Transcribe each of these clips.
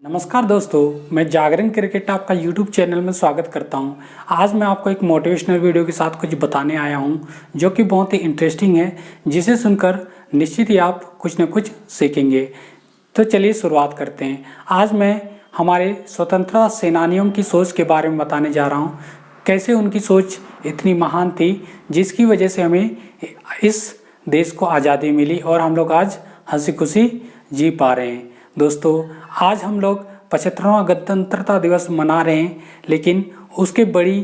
नमस्कार दोस्तों, मैं जागरण क्रिकेट आपका यूट्यूब चैनल में स्वागत करता हूं। आज मैं आपको एक मोटिवेशनल वीडियो के साथ कुछ बताने आया हूं जो कि बहुत ही इंटरेस्टिंग है, जिसे सुनकर निश्चित ही आप कुछ न कुछ सीखेंगे। तो चलिए शुरुआत करते हैं। आज मैं हमारे स्वतंत्रता सेनानियों की सोच के बारे में बताने जा रहा हूँ। कैसे उनकी सोच इतनी महान थी जिसकी वजह से हमें इस देश को आज़ादी मिली और हम लोग आज हंसी खुशी जी पा रहे हैं। दोस्तों, आज हम लोग 75वां गणतंत्रता दिवस मना रहे हैं, लेकिन उसके बड़ी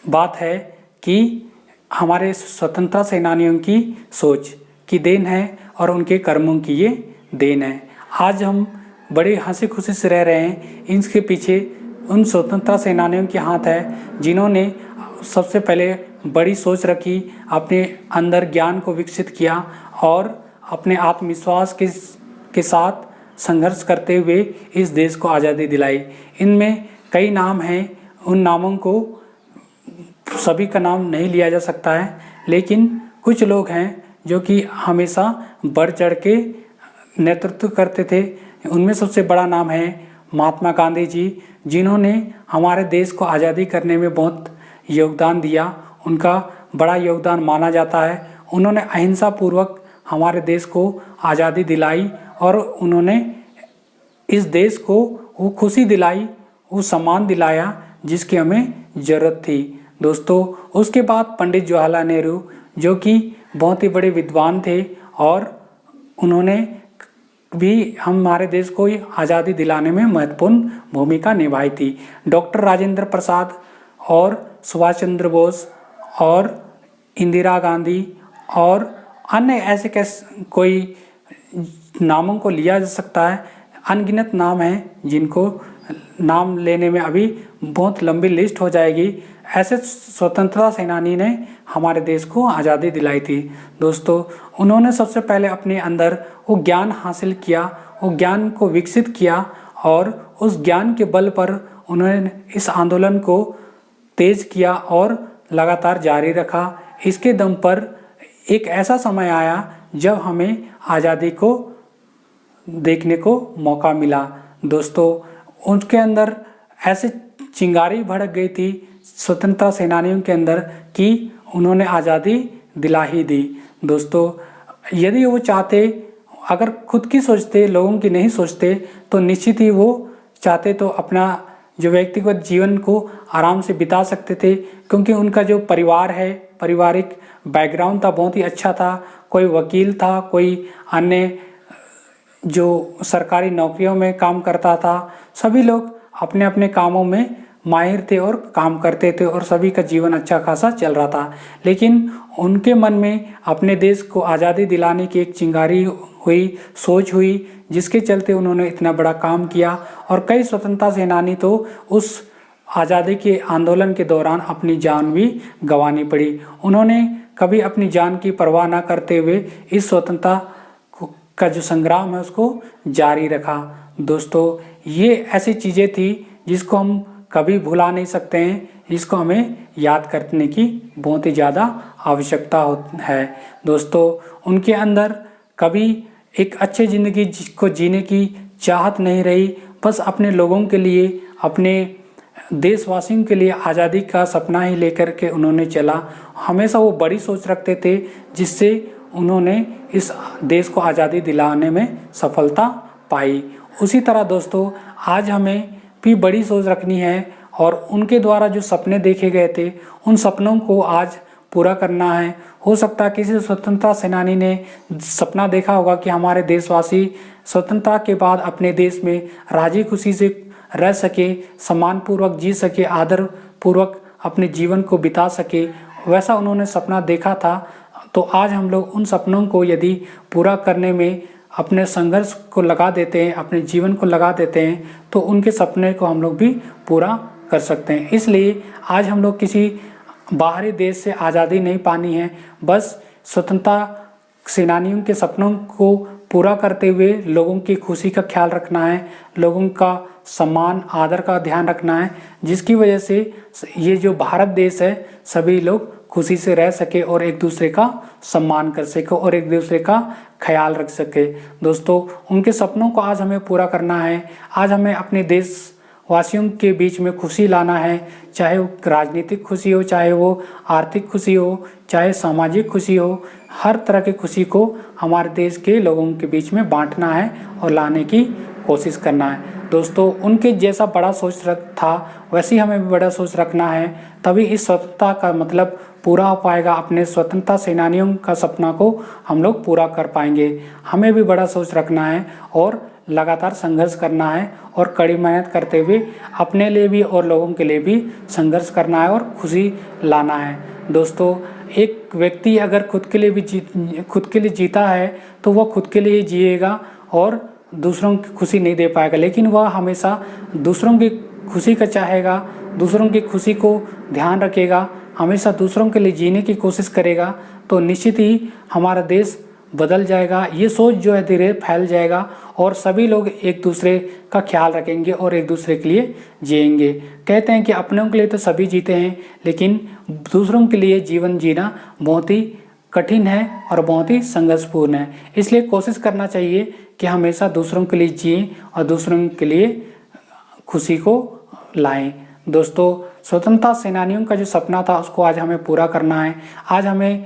बात है कि हमारे स्वतंत्रता सेनानियों की सोच की देन है और उनके कर्मों की ये देन है। आज हम बड़े हंसी खुशी से रह रहे हैं। इनके पीछे उन स्वतंत्रता सेनानियों के हाथ है जिन्होंने सबसे पहले बड़ी सोच रखी, अपने अंदर ज्ञान को विकसित किया और अपने आत्मविश्वास के साथ संघर्ष करते हुए इस देश को आज़ादी दिलाई। इनमें कई नाम हैं, उन नामों को सभी का नाम नहीं लिया जा सकता है, लेकिन कुछ लोग हैं जो कि हमेशा बढ़ चढ़ के नेतृत्व करते थे। उनमें सबसे बड़ा नाम है महात्मा गांधी जी, जिन्होंने हमारे देश को आज़ादी करने में बहुत योगदान दिया। उनका बड़ा योगदान माना जाता है। उन्होंने अहिंसा पूर्वक हमारे देश को आज़ादी दिलाई और उन्होंने इस देश को वो खुशी दिलाई, वो सम्मान दिलाया जिसकी हमें ज़रूरत थी। दोस्तों, उसके बाद पंडित जवाहरलाल नेहरू, जो कि बहुत ही बड़े विद्वान थे और उन्होंने भी हमारे देश को आज़ादी दिलाने में महत्वपूर्ण भूमिका निभाई थी। डॉक्टर राजेंद्र प्रसाद और सुभाष चंद्र बोस और इंदिरा गांधी और अन्य ऐसे कोई नामों को लिया जा सकता है। अनगिनत नाम हैं जिनको नाम लेने में अभी बहुत लंबी लिस्ट हो जाएगी। ऐसे स्वतंत्रता सेनानी ने हमारे देश को आज़ादी दिलाई थी। दोस्तों, उन्होंने सबसे पहले अपने अंदर वो ज्ञान हासिल किया, वो ज्ञान को विकसित किया और उस ज्ञान के बल पर उन्होंने इस आंदोलन को तेज किया और लगातार जारी रखा। इसके दम पर एक ऐसा समय आया जब हमें आज़ादी को देखने को मौका मिला। दोस्तों, उनके अंदर ऐसे चिंगारी भड़क गई थी स्वतंत्रता सेनानियों के अंदर कि उन्होंने आज़ादी दिला ही दी। दोस्तों, यदि वो चाहते, अगर खुद की सोचते, लोगों की नहीं सोचते, तो निश्चित ही वो चाहते तो अपना जो व्यक्तिगत जीवन को आराम से बिता सकते थे, क्योंकि उनका जो परिवार है, पारिवारिक बैकग्राउंड था, बहुत ही अच्छा था। कोई वकील था, कोई अन्य जो सरकारी नौकरियों में काम करता था। सभी लोग अपने अपने कामों में माहिर थे और काम करते थे और सभी का जीवन अच्छा खासा चल रहा था। लेकिन उनके मन में अपने देश को आज़ादी दिलाने की एक चिंगारी हुई, सोच हुई, जिसके चलते उन्होंने इतना बड़ा काम किया। और कई स्वतंत्रता सेनानी तो उस आज़ादी के आंदोलन के दौरान अपनी जान भी गंवानी पड़ी। उन्होंने कभी अपनी जान की परवाह न करते हुए इस स्वतंत्रता का जो संग्राम है उसको जारी रखा। दोस्तों, ये ऐसी चीज़ें थी जिसको हम कभी भुला नहीं सकते हैं, जिसको हमें याद करने की बहुत ही ज़्यादा आवश्यकता है। दोस्तों, उनके अंदर कभी एक अच्छी ज़िंदगी को जीने की चाहत नहीं रही, बस अपने लोगों के लिए, अपने देशवासियों के लिए आज़ादी का सपना ही लेकर के उन्होंने चला। हमेशा वो बड़ी सोच रखते थे, जिससे उन्होंने इस देश को आज़ादी दिलाने में सफलता पाई। उसी तरह दोस्तों, आज हमें भी बड़ी सोच रखनी है और उनके द्वारा जो सपने देखे गए थे, उन सपनों को आज पूरा करना है। हो सकता है किसी स्वतंत्रता सेनानी ने सपना देखा होगा कि हमारे देशवासी स्वतंत्रता के बाद अपने देश में राजी खुशी से रह सके, सम्मानपूर्वक जी सके, आदरपूर्वक अपने जीवन को बिता सके। वैसा उन्होंने सपना देखा था। तो आज हम लोग उन सपनों को यदि पूरा करने में अपने संघर्ष को लगा देते हैं, अपने जीवन को लगा देते हैं, तो उनके सपने को हम लोग भी पूरा कर सकते हैं। इसलिए आज हम लोग किसी बाहरी देश से आज़ादी नहीं पानी है, बस स्वतंत्रता सेनानियों के सपनों को पूरा करते हुए लोगों की खुशी का ख्याल रखना है, लोगों का सम्मान आदर का ध्यान रखना है, जिसकी वजह से ये जो भारत देश है सभी लोग खुशी से रह सके और एक दूसरे का सम्मान कर सके और एक दूसरे का ख्याल रख सके। दोस्तों, उनके सपनों को आज हमें पूरा करना है। आज हमें अपने देश वासियों के बीच में खुशी लाना है, चाहे वो राजनीतिक खुशी हो, चाहे वो आर्थिक खुशी हो, चाहे सामाजिक खुशी हो। हर तरह की खुशी को हमारे देश के लोगों के बीच में बांटना है और लाने की कोशिश करना है। दोस्तों, उनके जैसा बड़ा सोच था वैसे ही हमें भी बड़ा सोच रखना है, तभी इस स्वतंत्रता का मतलब पूरा हो पाएगा। अपने स्वतंत्रता सेनानियों का सपना को हम लोग पूरा कर पाएंगे। हमें भी बड़ा सोच रखना है और लगातार संघर्ष करना है और कड़ी मेहनत करते हुए अपने लिए भी और लोगों के लिए भी संघर्ष करना है और खुशी लाना है। दोस्तों, एक व्यक्ति अगर खुद के लिए जीता है तो वह खुद के लिए जिएगा और दूसरों की खुशी नहीं दे पाएगा, लेकिन वह हमेशा दूसरों की खुशी का चाहेगा, दूसरों की खुशी को ध्यान रखेगा, हमेशा दूसरों के लिए जीने की कोशिश करेगा, तो निश्चित ही हमारा देश बदल जाएगा। ये सोच जो है धीरे फैल जाएगा और सभी लोग एक दूसरे का ख्याल रखेंगे और एक दूसरे के लिए जिएंगे। कहते हैं कि अपनों के लिए तो सभी जीते हैं, लेकिन दूसरों के लिए जीवन जीना बहुत ही कठिन है और बहुत ही संघर्षपूर्ण है। इसलिए कोशिश करना चाहिए कि हमेशा दूसरों के लिए जिएं और दूसरों के लिए खुशी को लाएं। दोस्तों, स्वतंत्रता सेनानियों का जो सपना था उसको आज हमें पूरा करना है। आज हमें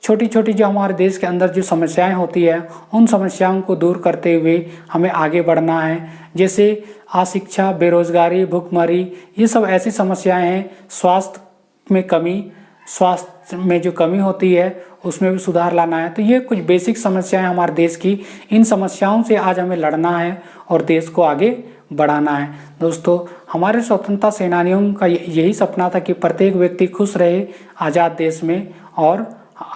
छोटी छोटी जो हमारे देश के अंदर जो समस्याएं होती है उन समस्याओं को दूर करते हुए हमें आगे बढ़ना है। जैसे अशिक्षा, बेरोजगारी, भुखमरी, ये सब ऐसी समस्याएं हैं। स्वास्थ्य में कमी, स्वास्थ्य में जो कमी होती है उसमें भी सुधार लाना है। तो ये कुछ बेसिक समस्याएं हमारे देश की, इन समस्याओं से आज हमें लड़ना है और देश को आगे बढ़ाना है। दोस्तों, हमारे स्वतंत्रता सेनानियों का यही सपना था कि प्रत्येक व्यक्ति खुश रहे आज़ाद देश में और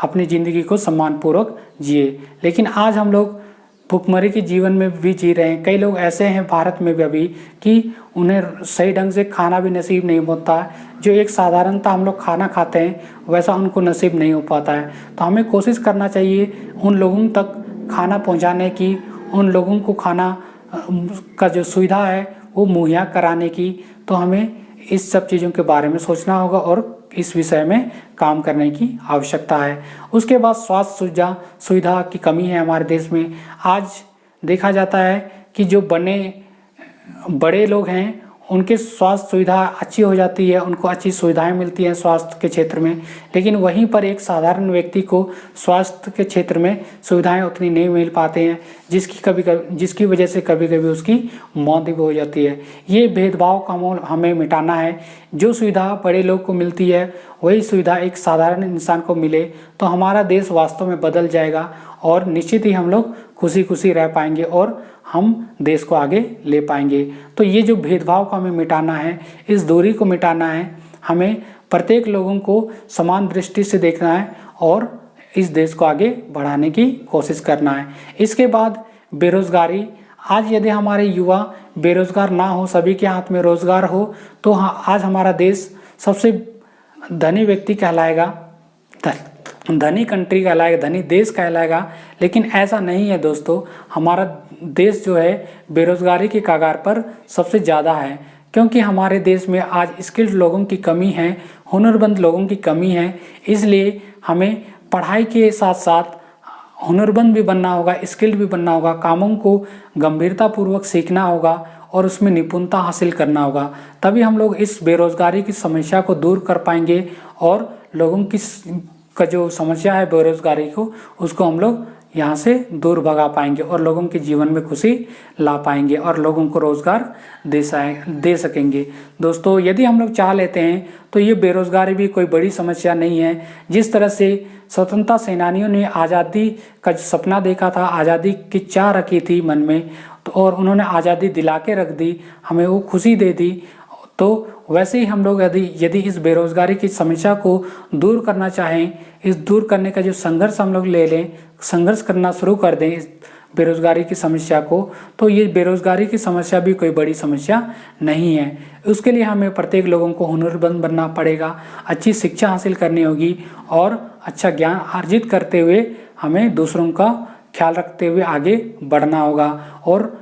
अपनी ज़िंदगी को सम्मानपूर्वक जिए। लेकिन आज हम लोग भुखमरी के जीवन में भी जी रहे हैं। कई लोग ऐसे हैं भारत में भी अभी कि उन्हें सही ढंग से खाना भी नसीब नहीं होता है। जो एक साधारणता हम लोग खाना खाते हैं वैसा उनको नसीब नहीं हो पाता है। तो हमें कोशिश करना चाहिए उन लोगों तक खाना पहुंचाने की, उन लोगों को खाना का जो सुविधा है वो मुहैया कराने की। तो हमें इस सब चीज़ों के बारे में सोचना होगा और इस विषय में काम करने की आवश्यकता है। उसके बाद स्वास्थ्य सुविधा की कमी है हमारे देश में। आज देखा जाता है कि जो बड़े लोग हैं उनके स्वास्थ्य सुविधा अच्छी हो जाती है, उनको अच्छी सुविधाएं मिलती हैं स्वास्थ्य के क्षेत्र में, लेकिन वहीं पर एक साधारण व्यक्ति को स्वास्थ्य के क्षेत्र में सुविधाएं उतनी नहीं मिल पाते हैं, जिसकी वजह से कभी कभी उसकी मौत भी हो जाती है। ये भेदभाव का मोल हमें मिटाना है। जो सुविधा बड़े लोग को मिलती है वही सुविधा एक साधारण इंसान को मिले तो हमारा देश वास्तव में बदल जाएगा और निश्चित ही हम लोग खुशी खुशी रह पाएंगे और हम देश को आगे ले पाएंगे। तो ये जो भेदभाव को हमें मिटाना है, इस दूरी को मिटाना है, हमें प्रत्येक लोगों को समान दृष्टि से देखना है और इस देश को आगे बढ़ाने की कोशिश करना है। इसके बाद बेरोजगारी। आज यदि हमारे युवा बेरोजगार ना हो, सभी के हाथ में रोजगार हो, तो आज हमारा देश सबसे धनी व्यक्ति कहलाएगा, धनी कंट्री कहलाएगा, धनी देश कहलाएगा। लेकिन ऐसा नहीं है दोस्तों। हमारा देश जो है बेरोजगारी की कगार पर सबसे ज़्यादा है, क्योंकि हमारे देश में आज स्किल्ड लोगों की कमी है, हुनरमंद लोगों की कमी है। इसलिए हमें पढ़ाई के साथ साथ हुनरमंद भी बनना होगा, स्किल्ड भी बनना होगा, कामों को गंभीरतापूर्वक सीखना होगा और उसमें निपुणता हासिल करना होगा। तभी हम लोग इस बेरोजगारी की समस्या को दूर कर पाएंगे और लोगों की का जो समस्या है बेरोजगारी को, उसको हम लोग यहाँ से दूर भगा पाएंगे और लोगों के जीवन में खुशी ला पाएंगे और लोगों को रोजगार दे सकेंगे। दोस्तों, यदि हम लोग चाह लेते हैं तो ये बेरोजगारी भी कोई बड़ी समस्या नहीं है। जिस तरह से स्वतंत्रता सेनानियों ने आज़ादी का जो सपना देखा था, आज़ादी की चाह रखी थी मन में, तो और उन्होंने आज़ादी दिला के रख दी, हमें वो खुशी दे दी। तो वैसे ही हम लोग यदि इस बेरोजगारी की समस्या को दूर करना चाहें, इस दूर करने का जो संघर्ष हम लोग ले लें, संघर्ष करना शुरू कर दें इस बेरोजगारी की समस्या को, तो ये बेरोजगारी की समस्या भी कोई बड़ी समस्या नहीं है। उसके लिए हमें प्रत्येक लोगों को हुनरमंद बनना पड़ेगा, अच्छी शिक्षा हासिल करनी होगी और अच्छा ज्ञान अर्जित करते हुए हमें दूसरों का ख्याल रखते हुए आगे बढ़ना होगा और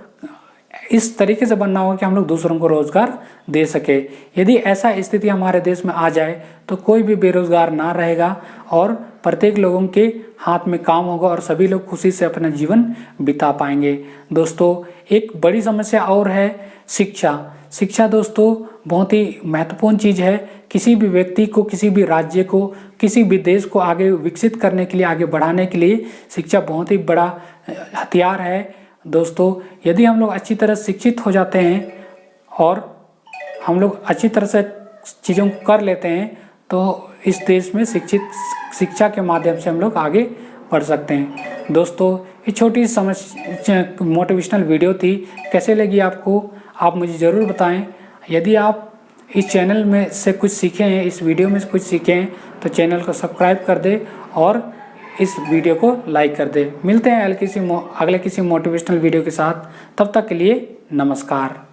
इस तरीके से बनना होगा कि हम लोग दूसरों को रोजगार दे सके। यदि ऐसा स्थिति हमारे देश में आ जाए तो कोई भी बेरोजगार ना रहेगा और प्रत्येक लोगों के हाथ में काम होगा और सभी लोग खुशी से अपना जीवन बिता पाएंगे। दोस्तों, एक बड़ी समस्या और है शिक्षा। शिक्षा दोस्तों बहुत ही महत्वपूर्ण चीज़ है। किसी भी व्यक्ति को, किसी भी राज्य को, किसी भी देश को आगे विकसित करने के लिए, आगे बढ़ाने के लिए शिक्षा बहुत ही बड़ा हथियार है। दोस्तों, यदि हम लोग अच्छी तरह शिक्षित हो जाते हैं और हम लोग अच्छी तरह से चीज़ों को कर लेते हैं तो इस देश में शिक्षा के माध्यम से हम लोग आगे बढ़ सकते हैं। दोस्तों, ये छोटी समस्या मोटिवेशनल वीडियो थी, कैसे लगी आपको आप मुझे ज़रूर बताएं। यदि आप इस चैनल में से कुछ सीखे हैं, इस वीडियो में से कुछ सीखे हैं तो चैनल को सब्सक्राइब कर दें और इस वीडियो को लाइक कर दें। मिलते हैं अगले किसी मोटिवेशनल वीडियो के साथ, तब तक के लिए नमस्कार।